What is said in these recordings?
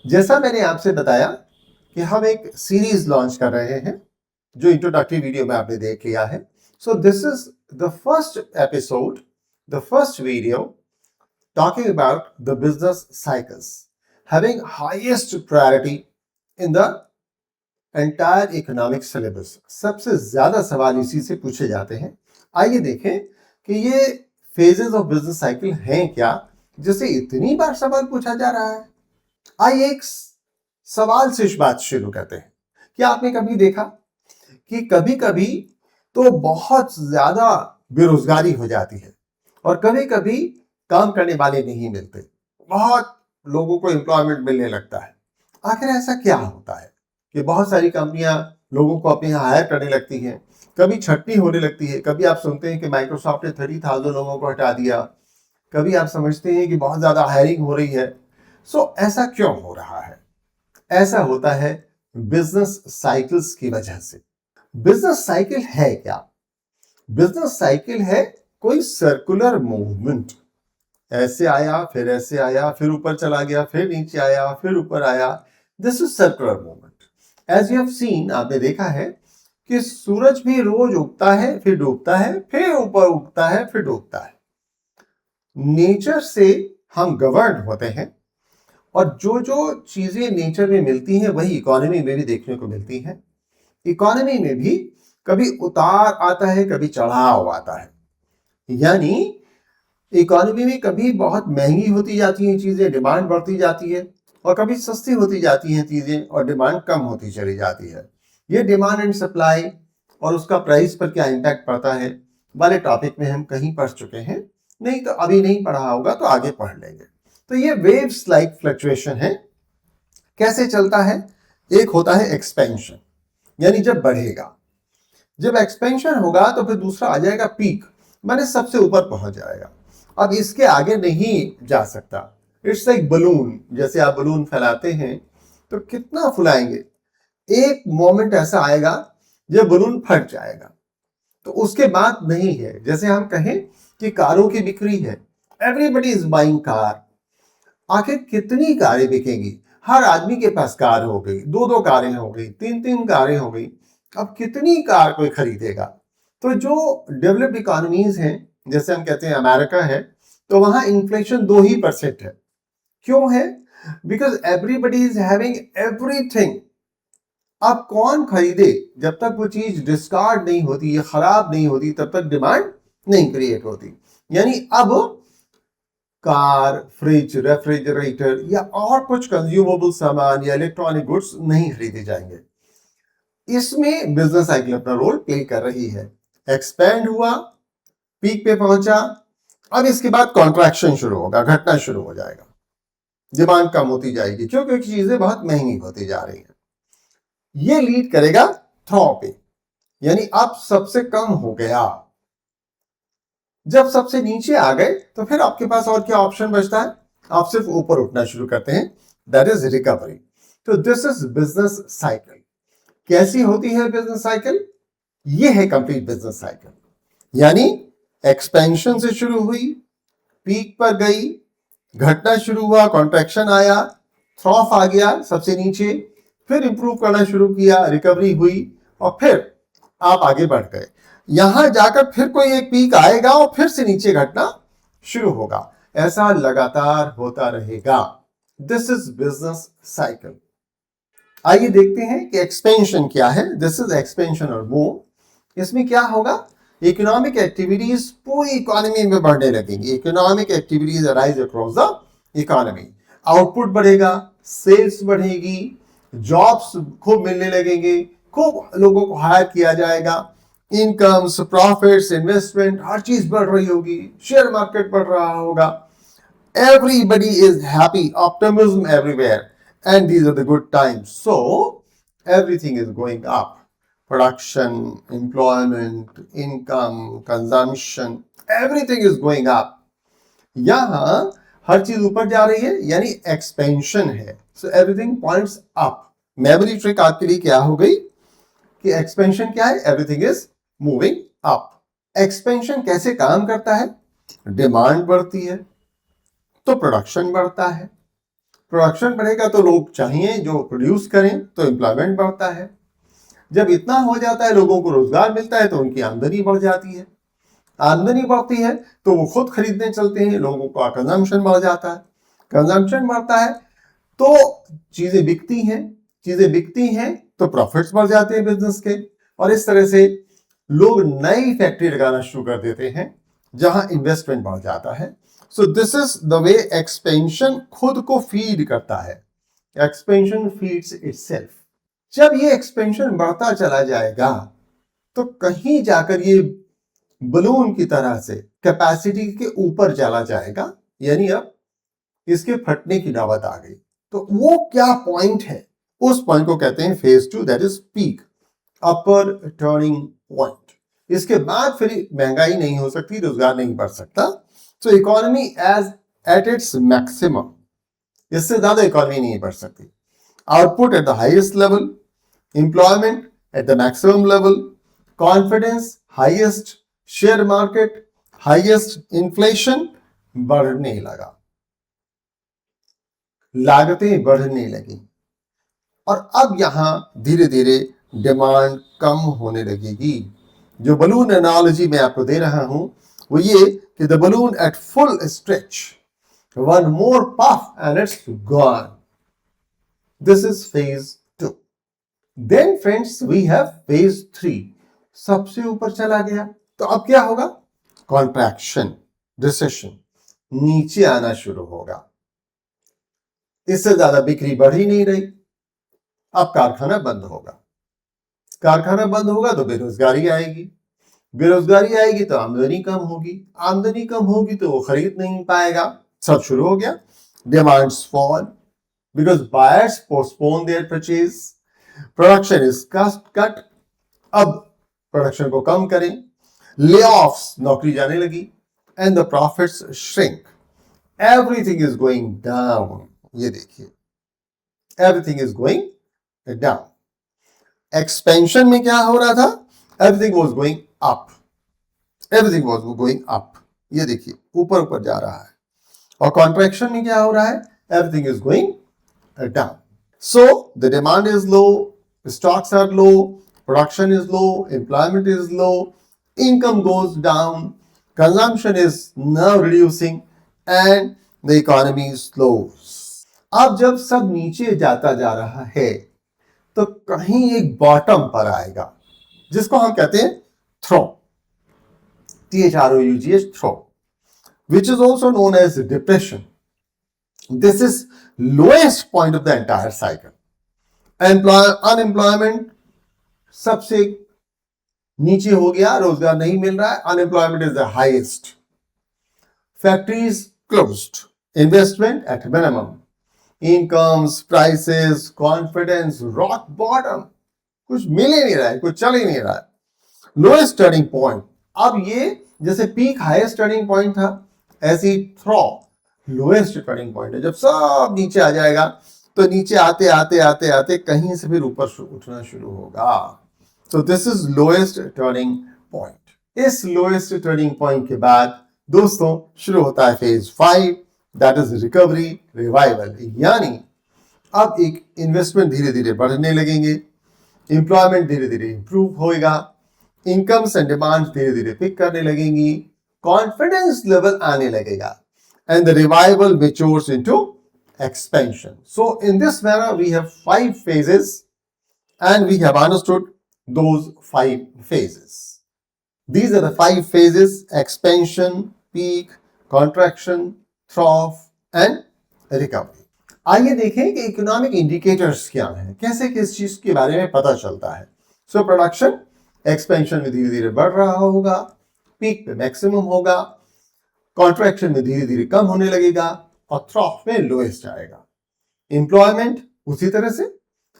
जैसा मैंने आपसे बताया कि हम एक सीरीज लॉन्च कर रहे हैं जो इंट्रोडक्टरी वीडियो में आपने देख लिया है. So this is the first episode, the first video talking about the business cycles having highest priority in the entire economic syllabus. सबसे ज्यादा सवाल इसी से पूछे जाते हैं. आइए देखें कि ये फेजेस ऑफ बिजनेस साइकिल हैं क्या जिसे इतनी बार सवाल पूछा जा रहा है. आइए एक सवाल से इस बात शुरू करते हैं. क्या आपने कभी देखा कि कभी कभी तो बहुत ज्यादा बेरोजगारी हो जाती है और कभी कभी काम करने वाले नहीं मिलते, बहुत लोगों को एम्प्लॉयमेंट मिलने लगता है. आखिर ऐसा क्या होता है कि बहुत सारी कंपनियां लोगों को अपने यहाँ हायर करने लगती हैं, कभी छटनी होने लगती है, कभी आप सुनते हैं कि माइक्रोसॉफ्ट ने 30,000 लोगों को हटा दिया, कभी आप समझते हैं कि बहुत ज्यादा हायरिंग हो रही है. सो ऐसा क्यों हो रहा है? ऐसा होता है बिजनेस साइकिल्स की वजह से. बिजनेस साइकिल है क्या? बिजनेस साइकिल है कोई सर्कुलर मूवमेंट. ऐसे आया, फिर ऐसे आया, फिर ऊपर चला गया, फिर नीचे आया, फिर ऊपर आया. This is circular movement. As you have seen, आपने देखा है कि सूरज भी रोज उगता है, फिर डूबता है, फिर ऊपर उगता है, फिर डूबता है. नेचर से हम गवर्न होते हैं और जो जो चीजें नेचर में मिलती हैं वही इकोनॉमी में भी देखने को मिलती हैं. इकोनॉमी में भी कभी उतार आता है, कभी चढ़ाव आता है. यानी इकोनॉमी में कभी बहुत महंगी होती जाती हैं चीजें, डिमांड बढ़ती जाती है, और कभी सस्ती होती जाती हैं चीजें और डिमांड कम होती चली जाती है. ये डिमांड एंड सप्लाई और उसका प्राइस पर क्या इम्पैक्ट पड़ता है वाले टॉपिक में हम कहीं पढ़ चुके हैं. नहीं तो अभी नहीं पढ़ा होगा तो आगे पढ़ लेंगे. तो ये वेव्स लाइक फ्लक्चुएशन है. कैसे चलता है? एक होता है एक्सपेंशन, यानी जब बढ़ेगा. जब एक्सपेंशन होगा तो फिर दूसरा आ जाएगा पीक, माने सबसे ऊपर पहुंच जाएगा. अब इसके आगे नहीं जा सकता. It's like balloon. जैसे आप बलून फैलाते हैं तो कितना फुलाएंगे, एक मोमेंट ऐसा आएगा जब बलून फट जाएगा. तो उसके बाद नहीं है. जैसे हम कहें कि कारों की बिक्री है, एवरीबडी इज बाइंग कार. आखिर कितनी कारें बिकेंगी? हर आदमी के पास कार हो गई, दो दो कारें हो गई, तीन तीन कारें हो गई. अब कितनी कार कोई खरीदेगा? तो जो डेवलप्ड इकोनॉमीज हैं, जैसे हम कहते हैं अमेरिका है, तो वहां इन्फ्लेशन 2% है. क्यों है? Because everybody is having everything. अब कौन खरीदे? जब तक वो चीज डिस्कार्ड नहीं होती, ये खराब नहीं होती, तब तक डिमांड नहीं क्रिएट होती. यानी अब कार, फ्रिज, रेफ्रिजरेटर या और कुछ कंज्यूमेबल सामान या इलेक्ट्रॉनिक गुड्स नहीं खरीदे जाएंगे. इसमें बिजनेस साइकिल अपना रोल प्ले कर रही है. एक्सपेंड हुआ, पीक पे पहुंचा, अब इसके बाद कॉन्ट्रैक्शन शुरू होगा, घटना शुरू हो जाएगा, डिमांड कम होती जाएगी क्योंकि चीजें बहुत महंगी होती जा रही हैं. ये लीड करेगा थ्रो पे, यानी अब सबसे कम हो गया. जब सबसे नीचे आ गए तो फिर आपके पास और क्या ऑप्शन बचता है? आप सिर्फ ऊपर उठना शुरू करते हैं. That is recovery. तो दिस इज बिजनेस साइकिल. कैसी होती है बिजनेस साइकिल? ये है कंप्लीट बिजनेस साइकिल. यानी एक्सपेंशन से शुरू हुई, पीक पर गई, घटना शुरू हुआ, कॉन्ट्रैक्शन आया, थ्रॉफ आ गया सबसे नीचे, फिर इंप्रूव करना शुरू किया, रिकवरी हुई, और फिर आप आगे बढ़ गए. यहां जाकर फिर कोई एक पीक आएगा और फिर से नीचे घटना शुरू होगा. ऐसा लगातार होता रहेगा. This is business cycle. आइए देखते हैं कि एक्सपेंशन क्या है. दिस इज एक्सपेंशन और मूव. इसमें क्या होगा? इकोनॉमिक एक्टिविटीज पूरी इकोनॉमी में बढ़ने लगेंगी. Economic activities arise across the economy. Output बढ़ेगा, सेल्स बढ़ेगी, जॉब्स खूब मिलने लगेंगे, खूब लोगों को हायर किया जाएगा, इनकम्स, प्रॉफिट्स, इन्वेस्टमेंट, हर चीज बढ़ रही होगी, शेयर मार्केट बढ़ रहा होगा. Everybody is happy, optimism everywhere, and these are the good times. So everything is going up. Production, employment, income, consumption, everything is going up. यहां हर चीज ऊपर जा रही है, यानी एक्सपेंशन है. So everything points up. Memory trick आपके लिए क्या हो गई कि एक्सपेंशन क्या है? Everything is moving up. Expansion कैसे काम करता है? डिमांड बढ़ती है तो प्रोडक्शन बढ़ता है. प्रोडक्शन बढ़ेगा तो लोग चाहिए जो प्रोड्यूस करें, तो एम्प्लॉयमेंट बढ़ता है। जब इतना हो जाता है, लोगों को रोजगार मिलता है, तो उनकी आमदनी बढ़ जाती है। आमदनी बढ़ती है तो वो खुद खरीदने चलते हैं, लोगों का कंजम्पशन बढ़ जाता है। कंजम्पशन बढ़ता है तो चीजें बिकती हैं तो प्रॉफिट्स बढ़ जाते हैं बिजनेस के, और इस तरह से लोग नई फैक्ट्री लगाना शुरू कर देते हैं जहां इन्वेस्टमेंट बढ़ जाता है। So this is the way expansion खुद को फीड करता है। Expansion feeds itself. जब ये एक्सपेंशन बढ़ता चला जाएगा तो कहीं जाकर ये बलून की तरह से कैपेसिटी के ऊपर चला जाएगा, यानी अब इसके फटने की नौबत आ गई। तो वो क्या पॉइंट है, उस पॉइंट को कहते हैं phase 2, that is peak, upper turning point. इसके बाद फिर महंगाई नहीं हो सकती, रोजगार नहीं बढ़ सकता। So economy is at its maximum, इससे ज्यादा इकोनॉमी नहीं बढ़ सकती। Output at the highest level, employment at the maximum level, confidence highest, share market highest, inflation बढ़ने लगा, लागतें बढ़ने लगी, और अब यहां धीरे धीरे डिमांड कम होने लगेगी। जो बलून एनालॉजी मैं आपको दे रहा हूं वो ये कि the balloon at full stretch, one more puff and it's gone. This is phase 2। Then friends we have phase 3, सबसे ऊपर चला गया। तो अब क्या होगा? कॉन्ट्रैक्शन, रिसेशन, नीचे आना शुरू होगा। इससे ज्यादा बिक्री बढ़ ही नहीं रही। अब कारखाना बंद होगा, कारखाना बंद होगा तो बेरोजगारी आएगी, बेरोजगारी आएगी तो आमदनी कम होगी, आमदनी कम होगी तो वो खरीद नहीं पाएगा। सब शुरू हो गया। Demands fall because buyers postpone their purchase, production is cut, अब प्रोडक्शन को कम करें, ले ऑफ्स, नौकरी जाने लगी, and the profits shrink, everything is going down. ये देखिए, everything is going down. Expansion में क्या हो रहा था? Everything was going up, everything was going up. ये देखिए ऊपर ऊपर जा रहा है। और कॉन्ट्रैक्शन में क्या हो रहा है? Everything is going down. So the demand is low, stocks are low, production is low, employment is low, income goes down, consumption is now reducing, and the economy slows. अब जब सब नीचे जाता जा रहा है तो कहीं एक बॉटम पर आएगा जिसको हम कहते हैं through, THROUGH, through, which is also known as depression. This is lowest point of the entire cycle. Unemployment सबसे नीचे हो गया, रोजगार नहीं मिल रहा है, unemployment is the highest, factories closed, investment at minimum, incomes, prices, confidence rock bottom, कुछ मिल ही नहीं रहा है, कुछ चल ही नहीं रहा है। लोएस्ट टर्निंग पॉइंट, अब ये जैसे पीक हाईएस्ट टर्निंग पॉइंट था, ऐसी थ्रो लोएस्ट टर्निंग पॉइंट है। जब सब नीचे आ जाएगा तो नीचे आते आते आते आते कहीं से फिर ऊपर उठना शुरू होगा। So this is lowest turning point. इस lowest turning point के बाद दोस्तों शुरू होता है phase 5, that is recovery, revival. यानी अब एक इन्वेस्टमेंट धीरे धीरे बढ़ने लगेंगे, एम्प्लॉयमेंट धीरे धीरे इंप्रूव होएगा, इनकम्स एंड डिमांड धीरे धीरे पिक करने लगेंगी, कॉन्फिडेंस लेवल आने लगेगा, and the revival matures into expansion. So in this manner we have 5 phases and we have understood those 5 phases. These are the 5 phases: expansion, peak, contraction, trough and recovery. आइए देखें कि economic indicators क्या हैं, कैसे किस चीज के बारे में पता चलता है। सो प्रोडक्शन एक्सपेंशन में धीरे धीरे बढ़ रहा होगा, पीक पे मैक्सिमम होगा, कॉन्ट्रैक्शन में धीरे धीरे कम होने लगेगा और थ्रॉफ में लोएस्ट आएगा। एम्प्लॉयमेंट उसी तरह से,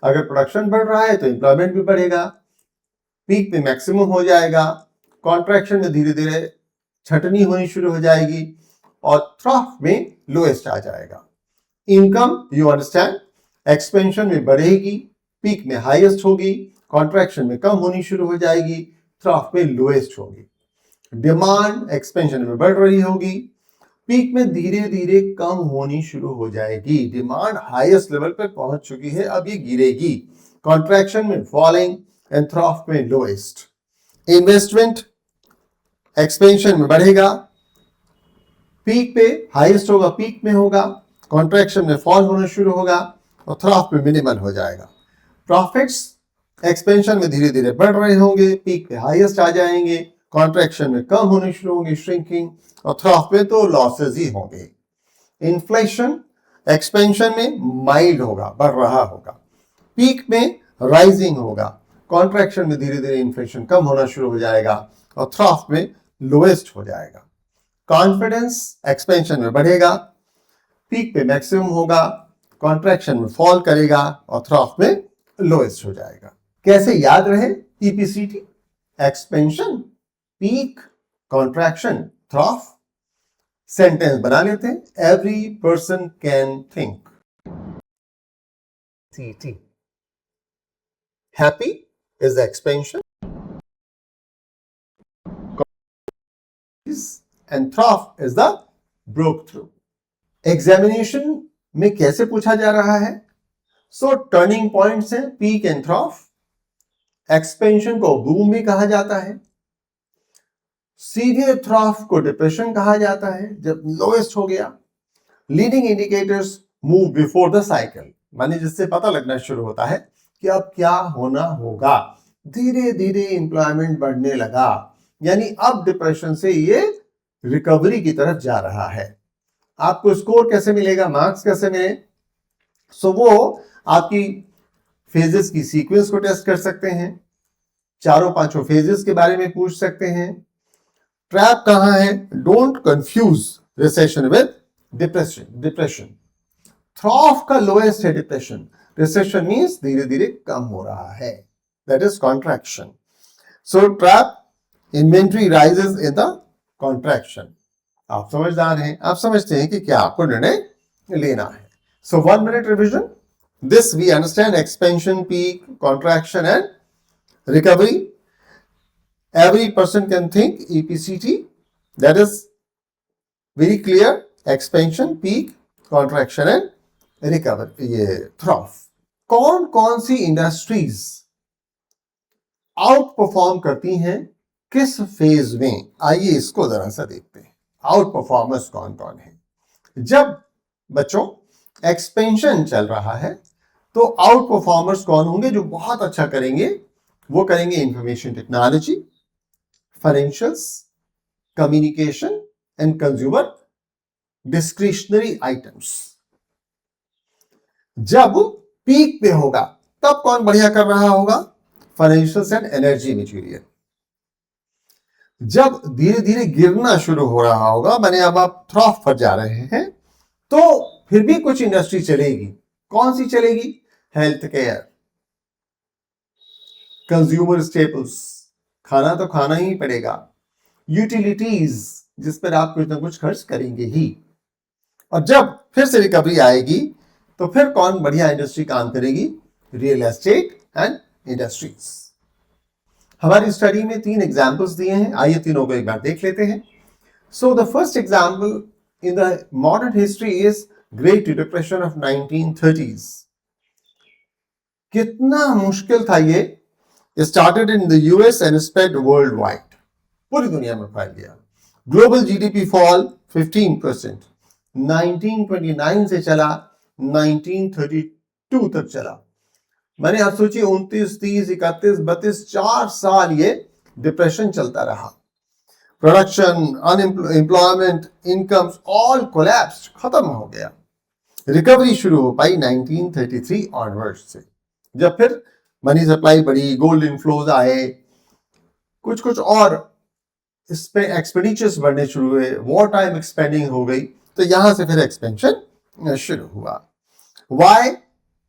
अगर प्रोडक्शन बढ़ रहा है तो एम्प्लॉयमेंट भी बढ़ेगा, पीक में मैक्सिमम हो जाएगा, कॉन्ट्रैक्शन में धीरे धीरे छटनी होनी शुरू हो जाएगी और थ्रॉफ में लोएस्ट आ जाएगा। इनकम यू अंडरस्टैंड, एक्सपेंशन में बढ़ेगी, पीक में हाईएस्ट होगी, कॉन्ट्रैक्शन में कम होनी शुरू हो जाएगी, थ्रॉफ में लोएस्ट होगी। डिमांड एक्सपेंशन में बढ़ रही होगी, पीक में धीरे धीरे कम होनी शुरू हो जाएगी, डिमांड हाईएस्ट लेवल पर पहुंच चुकी है, अब ये गिरेगी, कॉन्ट्रैक्शन में फॉलिंग एंड थ्रॉफ में लोएस्ट। इन्वेस्टमेंट एक्सपेंशन में बढ़ेगा, पीक पे हाईएस्ट होगा, पीक में होगा, कॉन्ट्रैक्शन में फॉल होना शुरू होगा और थ्रॉफ में मिनिमल हो जाएगा। प्रॉफिट्स एक्सपेंशन में धीरे धीरे बढ़ रहे होंगे, पीक पे हाईएस्ट आ जाएंगे, कॉन्ट्रैक्शन में कम होने शुरू होंगे, श्रिंकिंग, और थ्रॉफ में तो लॉसेस ही होंगे। इन्फ्लेशन एक्सपेंशन में माइल्ड होगा, बढ़ रहा होगा, पीक में राइजिंग होगा, कॉन्ट्रैक्शन में धीरे धीरे इन्फ्लेशन कम होना शुरू हो जाएगा और थ्रॉफ में लोएस्ट हो जाएगा। कॉन्फिडेंस एक्सपेंशन में बढ़ेगा, पीक पे मैक्सिमम होगा, कॉन्ट्रैक्शन में फॉल करेगा और थ्रॉफ में लोएस्ट हो जाएगा। कैसे याद रहे EPCT? Expansion, peak, contraction, trough. Sentence बना लेते हैं, every person can think. Happy is expansion and through is the broke through. Examination में कैसे पूछा जा रहा है? सो टर्निंग पॉइंट्स हैं पीक एंड थ्रॉफ। एक्सपेंशन को बूम भी कहा जाता है, सीधे थ्रॉफ को डिप्रेशन कहा जाता है जब लोएस्ट हो गया। Leading indicators move before the cycle, माने जिससे पता लगना शुरू होता है कि अब क्या होना होगा। धीरे धीरे एम्प्लॉयमेंट बढ़ने लगा, यानी अब डिप्रेशन से ये रिकवरी की तरफ जा रहा है। आपको स्कोर कैसे मिलेगा, मार्क्स कैसे मिले? सो वो आपकी फेजेस की सीक्वेंस को टेस्ट कर सकते हैं, चारों पांचों फेजेस के बारे में पूछ सकते हैं। ट्रैप कहां है? Don't confuse recession with depression. Trough का लोएस्ट है डिप्रेशन, रिसेशन मींस धीरे धीरे कम हो रहा है, that is contraction. So trap, inventory rises in the contraction. आप समझदार हैं, आप समझते हैं कि क्या आपको निर्णय लेना है। So 1 minute revision, this we understand expansion, peak, contraction and recovery. Every person can think, EPCT, that is very clear. Expansion, peak, contraction and recovery, ये थ्रॉफ। कौन कौन सी इंडस्ट्रीज आउट परफॉर्म करती हैं किस फेज में? आइए इसको जरा सा देखते हैं, आउट परफॉर्मर्स कौन कौन है। जब बच्चों एक्सपेंशन चल रहा है तो आउट परफॉर्मर्स कौन होंगे जो बहुत अच्छा करेंगे? वो करेंगे information technology, financials, communication and consumer discretionary items. जब पीक पे होगा तब कौन बढ़िया कर रहा होगा? Financials and energy material. जब धीरे धीरे गिरना शुरू हो रहा होगा, माने अब आप थ्रॉफ पर जा रहे हैं, तो फिर भी कुछ इंडस्ट्री चलेगी। कौन सी चलेगी? हेल्थ केयर, कंज्यूमर स्टेपल्स, खाना तो खाना ही पड़ेगा, यूटिलिटीज जिस पर आप कुछ ना कुछ खर्च करेंगे ही। और जब फिर से रिकवरी आएगी तो फिर कौन बढ़िया इंडस्ट्री काम करेगी? Real estate and industries. हमारी स्टडी में 3 एग्जांपल्स दिए हैं, आइए तीनों को एक बार देख लेते हैं। So the first example in the modern history is great depression of 1930s। कितना मुश्किल था ये। Started in the US and spread world wide, पूरी दुनिया में फैल गया। ग्लोबल जीडीपी फॉल 15%, 1929 से चला 1932 तक चला। मैंने आप सोचिए 29, 30, 31, 32, 4 साल ये डिप्रेशन चलता रहा। Production, unemployment, incomes all collapsed, खत्म हो गया। रिकवरी शुरू हो पाई 1933 ऑनवर्ड्स से, जब फिर मनी सप्लाई बढ़ी, गोल्ड इनफ्लोज आए, कुछ कुछ और इस पे एक्सपेंडिचर्स बढ़ने शुरू हुए, वॉर टाइम एक्सपेंडिंग हो गई, तो यहां से फिर एक्सपेंशन शुरू हुआ। वाई?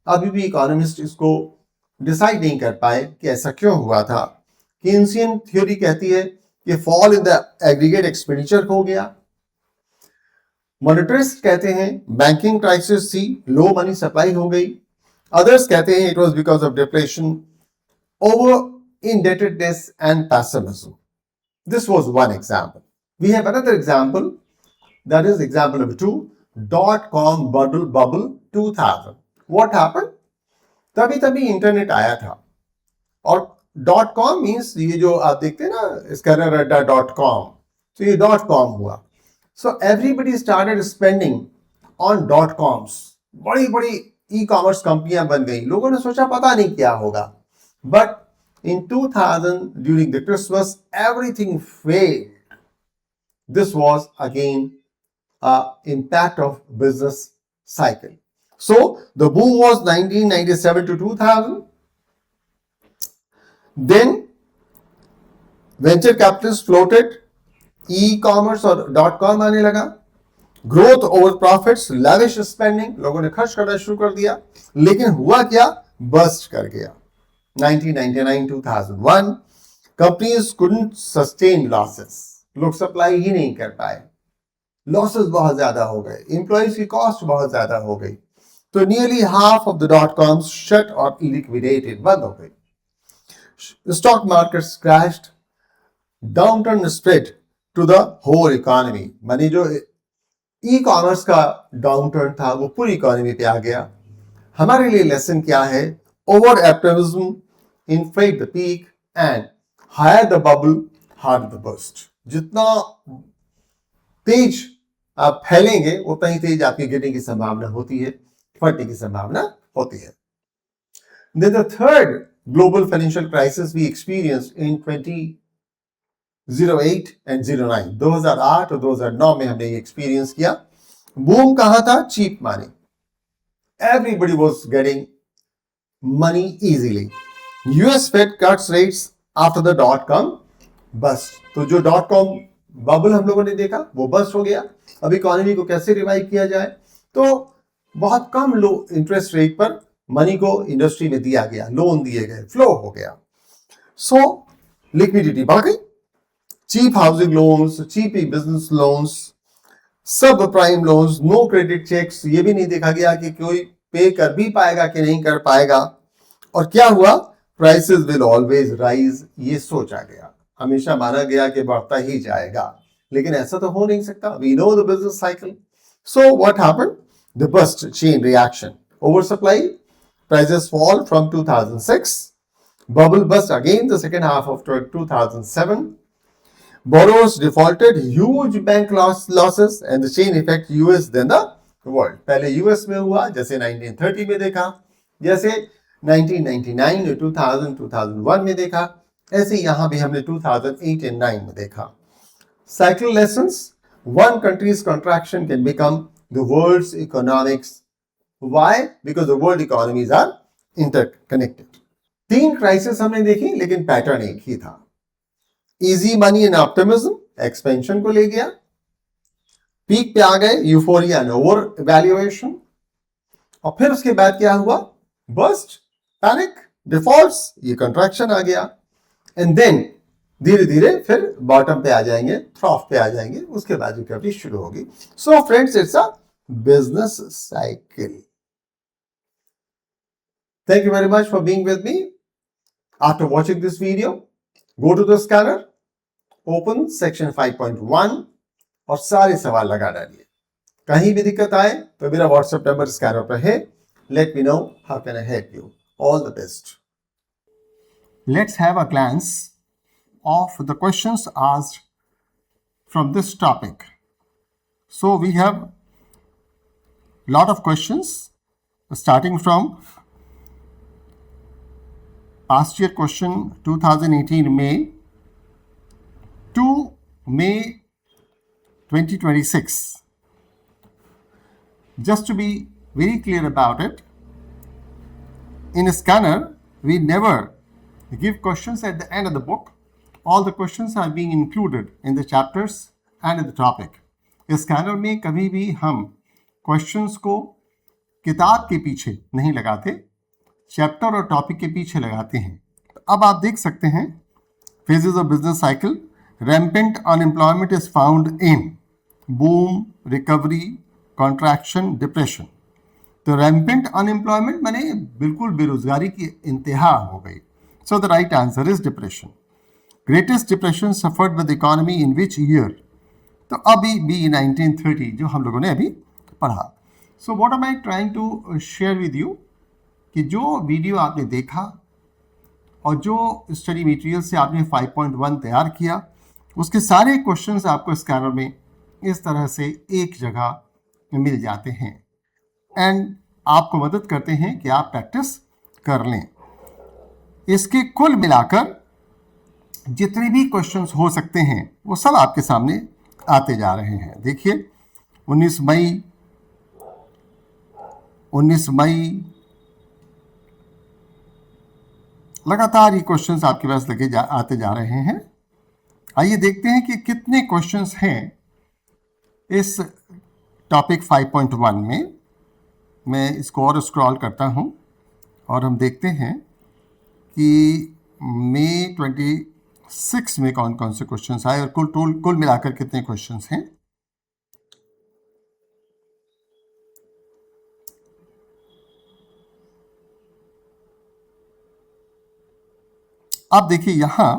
अभी भी इकोनॉमिस्ट इसको डिसाइड नहीं कर पाए कि ऐसा क्यों हुआ था। केन्सियन थ्योरी कहती है कि fall in the aggregate expenditure हो गया। मॉनेटरिस्ट कहते हैं बैंकिंग क्राइसिस थी, लो मनी सप्लाई हो गई। Others कहते हैं it was because of depression, over indebtedness and pessimism. This was one example. We have another example That is example number 2. .com bubble 2000. What happened? तभी तभी इंटरनेट आया था और .com मीन्स ये जो आप देखते हैं ना scanner.com, तो ये .com हुआ. So everybody started spending on .coms. बड़ी बड़ी ई कॉमर्स कंपनियां बन गई. लोगों ने सोचा पता नहीं क्या होगा. But in 2000 during the Christmas everything failed. This was again impact of business cycle. So the boom was 1997 to 2000. Then venture capitalists floated, e-commerce और .com आने लगा. Growth over profits, lavish spending, लोगों ने खर्च करना शुरू कर दिया. लेकिन हुआ क्या? बस्ट कर गया. 1999-2001 companies couldn't sustain losses. लोग सप्लाई ही नहीं कर पाए. लॉसेस बहुत ज्यादा हो गए. एम्प्लॉइज की कॉस्ट बहुत ज्यादा हो गई. तो nearly half of the .coms shut और लिक्विडेटेड, बंद हो गई. Stock markets crashed. Downturn spread to the whole economy. माने जो ई कॉमर्स का डाउनटर्न था वो पूरी इकोनॉमी पे आ गया. हमारे लिए लेसन क्या है? Over optimism inflate the peak and higher the bubble, harder the burst. जितना तेज आप फैलेंगे उतना ही तेज आपकी गिरने की संभावना होती है, फटने की संभावना होती है. Then the third global financial crisis we experienced in 2008 and 09. 2008 और 2009 में हमने ये एक्सपीरियंस किया. बूम कहां था? Cheap money. Everybody was getting money easily. US Fed cuts rates after the .com bust. तो जो .com बबल हम लोगों ने देखा वो बस्ट हो गया. अब इकोनॉमी को कैसे रिवाइव किया जाए? तो बहुत कम लो इंटरेस्ट रेट पर मनी को इंडस्ट्री में दिया गया, लोन दिए गए, फ्लो हो गया. सो लिक्विडिटी बढ़ गई. Cheap housing loans, cheap business loans, subprime loans, no credit checks. ये भी नहीं देखा गया कि कोई पे कर भी पाएगा कि नहीं कर पाएगा. और क्या हुआ? Prices will always rise. ये सोचा गया, हमेशा माना गया कि बढ़ता ही जाएगा, लेकिन ऐसा तो हो नहीं सकता. We know the business cycle. So what happened? The bust chain reaction. Over supply, prices fall from 2006. Bubble bust again the second half of 2007. borrowers defaulted, huge bank losses and the chain effect US than the world. पहले US में हुआ, जैसे 1930 में देखा, जैसे 1999, 2000, 2001 में देखा, ऐसे यहां भी हमने 2008 and 9 में देखा. Cycle lessons. One country's contraction can become the world's economics. Why? Because the world economies are interconnected. 3 crisis हमने देखी, लेकिन पैटर्न एक ही था. Easy money and optimism expansion को ले गया. पीक पे आ गए, यूफोरिया एंड ओवर वैल्यूएशन. और फिर उसके बाद क्या हुआ? बस्ट, पैनिक, डिफॉल्ट्स, ये कंट्रैक्शन आ गया. एंड देन धीरे धीरे फिर बॉटम पे आ जाएंगे, ट्रॉफ पे आ जाएंगे, उसके बाद रिकवरी शुरू होगी. So friends, it's a business cycle. Thank you very much for being with me. After watching this video, go to the scanner, open section 5.1 और सारे सवाल लगा डालिए. कहीं भी दिक्कत आए तो मेरा व्हाट्सएप नंबर स्कैनर पर है. Let me know how can I help you. All the best. Let's have a glance of the questions asked from this topic. So we have lot of questions starting from past year question 2018 May to May 2026. Just to be very clear about it, in a scanner we never give questions at the end of the book. All the questions are being included in the chapters and in the topic. इस scanner में कभी भी हम questions को किताब के पीछे नहीं लगाते, चैप्टर और टॉपिक के पीछे लगाते हैं. तो अब आप देख सकते हैं phases of business cycle. Rampant unemployment is found in boom, recovery, contraction, depression. तो rampant unemployment माने बिल्कुल बेरोजगारी की इंतहा हो गई. So the right answer is depression. Greatest depression suffered with the economy in which year? तो अभी बी 1930 जो हम लोगों ने अभी पढ़ा. So what am I trying to share with you कि जो वीडियो आपने देखा और जो स्टडी मटेरियल से आपने 5.1 तैयार किया, उसके सारे क्वेश्चंस आपको स्कैनर में इस तरह से एक जगह मिल जाते हैं एंड आपको मदद करते हैं कि आप प्रैक्टिस कर लें. इसके कुल मिलाकर जितने भी क्वेश्चंस हो सकते हैं वो सब आपके सामने आते जा रहे हैं. देखिए 19 मई लगातार ये क्वेश्चंस आपके पास आते जा रहे हैं. आइए देखते हैं कि कितने क्वेश्चंस हैं इस टॉपिक 5.1 में. मैं इसको और स्क्रॉल करता हूं और हम देखते हैं कि मई 26 में कौन कौन से क्वेश्चंस आए और कुल मिलाकर कितने क्वेश्चंस हैं. आप देखिए यहां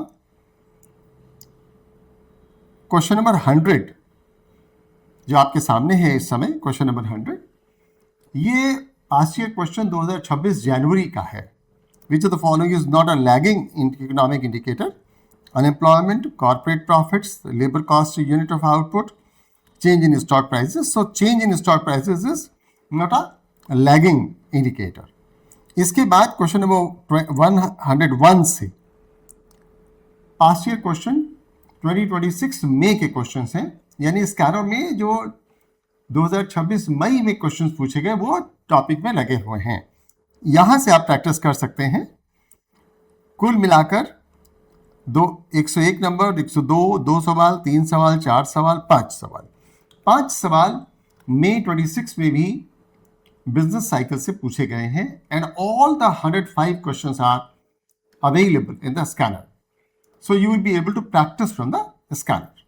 क्वेश्चन नंबर 100 जो आपके सामने है इस समय, क्वेश्चन नंबर 100, ये पास्ट ईयर क्वेश्चन 2026 जनवरी का है. Which of the following is not a lagging economic indicator? Unemployment, corporate profits, labour cost unit of output, change in stock prices. So change in stock prices is not a lagging indicator. इसके बाद question number 101 से past year question 2026 मई के questions हैं, यानी scanner में जो 2026 मई में questions पूछे गए वो टॉपिक में लगे हुए हैं. यहां से आप प्रैक्टिस कर सकते हैं. कुल मिलाकर 101 नंबर, 102, 2 सवाल, 3 सवाल, 4 सवाल, 5 सवाल. 5 सवाल मई 26 में भी बिजनेस साइकिल से पूछे गए हैं and all the 105 questions are available in the scanner. So you will be able to practice from the scanner.